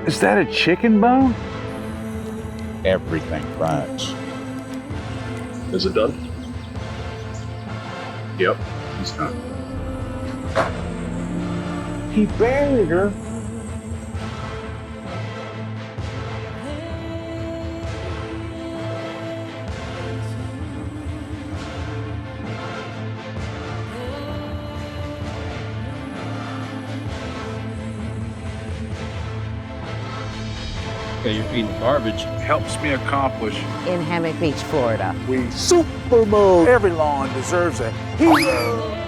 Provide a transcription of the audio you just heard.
Is that a chicken bone? Everything crunch. Is it done? Yep, he's done. He buried her. Okay, you're feeding the garbage. Helps me accomplish. In Hammock Beach, Florida. We super mode. Every lawn deserves a hero.